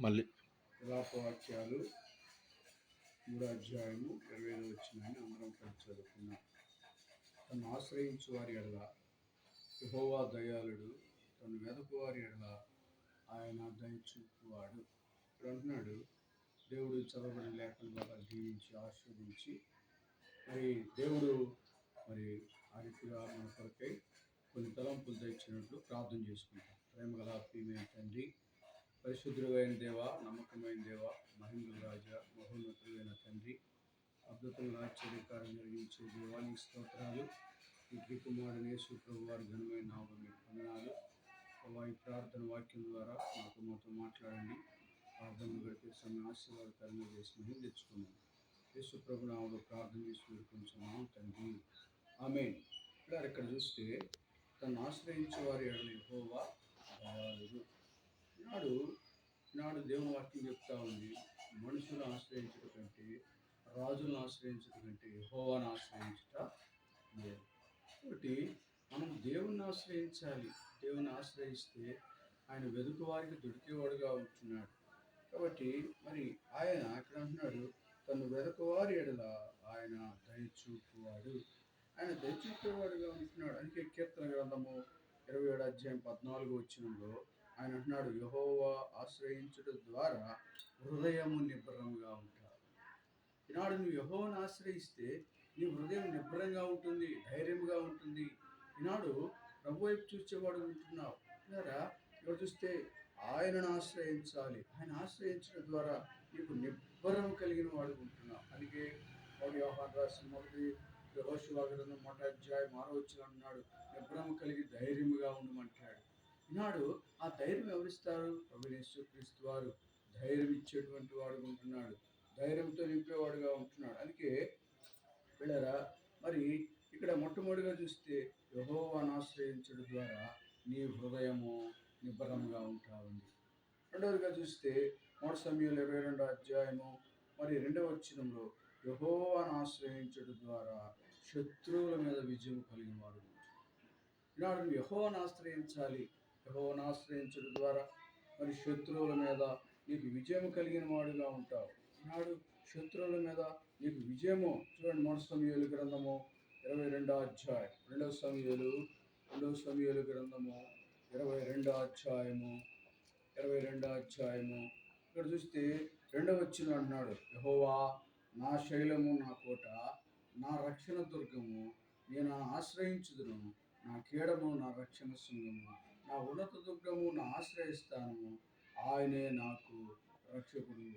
మళ్ళీ వాక్యాలు 3వ అధ్యాయము 25వ వచనాన్ని అందరం కలిసి చదువుకున్నాం. తను ఆశ్రయించు వారి ఎడల యెహోవా దయాళుడు, తను వెదకు వారి ఎడల ఆయన దయ చూపువాడు. ఇక్కడ అంటున్నాడు, దేవుడు చదవబడిన లేఖల ద్వారా దీవించి ఆశీర్వదించి దేవుడు ఆ రీతిగా మన కొరకై కొన్ని తలంపులు తెచ్చినట్లు ప్రార్థన చేసుకుంటాం. ప్రేమగల ప్రియమైన తండ్రి, పరిశుద్ధుడైన దేవ, నమ్మకమైన దేవ, మహిమగల రాజా, మహోన్నతుడైన తండ్రి, అద్భుతంగా ఆశ్చర్యకారం జరిగించే దేవానికి స్తోత్రాలు. ఈ కుమారుడు యేసు ప్రభు వారి ఘనమైన నామములో మీకు వందనాలు. ఈ ప్రార్థన వాక్యం ద్వారా మాతో మాట్లాడండి. ప్రార్థనలు గడిపే సమయం ఆశీర్వాదకరంగా చేసి మేము తెచ్చుకున్నాం. యేసు ప్రభు నామములో ప్రార్థన చేసి వేడుకొంచున్నాం తండ్రి, ఆమేన్. ఇక్కడ చూస్తే తను ఆశ్రయించే వారి ఎడల యెహోవా దయాళుడు. ఈనాడు దేవుని వాక్యం చెప్తా ఉంది, మనుషులను ఆశ్రయించడం కంటే, రాజులను ఆశ్రయించడం కంటే యెహోవాను ఆశ్రయించుట లేదు. కాబట్టి మనం దేవుణ్ణి ఆశ్రయించాలి. దేవుని ఆశ్రయిస్తే ఆయన వెదుకు వారికి దొరికేవాడుగా ఉంటున్నాడు. కాబట్టి ఆయన అక్కడ అంటున్నాడు, తను వెదకు వారి ఎడల ఆయన దయచూపువాడు. ఆయన దయచూపేవాడుగా ఉంటున్నాడు. అందుకే కీర్తన గ్రంథము 27వ అధ్యాయం 14వ వచనంలో ఆయన అంటున్నాడు, యెహోవా ఆశ్రయించుట ద్వారా హృదయము నిబ్బరంగా ఉంటాడు. ఈనాడు నువ్వు యెహోవాను ఆశ్రయిస్తే నీ హృదయం నిబ్బరంగా ఉంటుంది, ధైర్యంగా ఉంటుంది. ఈనాడు ప్రభు వైపు చూసేవాడు ఉంటున్నావు. ఇక్కడ చూస్తే ఆయనను ఆశ్రయించాలి. ఆయన ఆశ్రయించడం ద్వారా నీకు నిబ్బరం కలిగిన వాడు ఉంటున్నావు. అందుకే యోహాను రాసిన మొదటి యెహోషువ గ్రంథం 1వ అధ్యాయం 6వ వచనం అన్నాడు, నిబ్బరం కలిగి ధైర్యముగా ఉండమంటాడు. ఈనాడు ఆ ధైర్యం ఎవరిస్తారు? ప్రభువైన యేసుక్రీస్తు వారు ధైర్యం ఇచ్చేటువంటి వాడు ఉంటున్నాడు, ధైర్యంతో నింపేవాడుగా ఉంటున్నాడు. అందుకే పిల్లరా, ఇక్కడ మొట్టమొదటిగా చూస్తే యెహోవాను ఆశ్రయించడం ద్వారా నీ హృదయము నిబ్బరంగా ఉంటా ఉంది. రెండవదిగా చూస్తే 3 సమూయేలు 22వ అధ్యాయము 2వ వచనంలో యెహోవాను ఆశ్రయించడం ద్వారా శత్రువుల మీద విజయం కలిగిన వాడు. ఈనాడు నువ్వు యెహోవాను ఆశ్రయించాలి. యెహోవాను ఆశ్రయించడం ద్వారా శత్రువుల మీద నీకు విజయం కలిగిన వాడుగా ఉంటావు. ఈనాడు శత్రువుల మీద నీకు విజయము చూడండి. 3 సమూయేలు గ్రంథము 22వ అధ్యాయం 2వ సమూయేలు గ్రంథము 22వ అధ్యాయము ఇక్కడ చూస్తే 2వ వచనం అన్నాడు, యెహోవా నా శైలము, నా కోట, నా రక్షణ దుర్గము, నేను ఆశ్రయించుదును, నా కీడము, నా రక్షణ శృంగము, నా ఉన్నత దుర్గము, నా ఆశ్రయస్థానము, ఆయనే నాకు రక్షకుడు.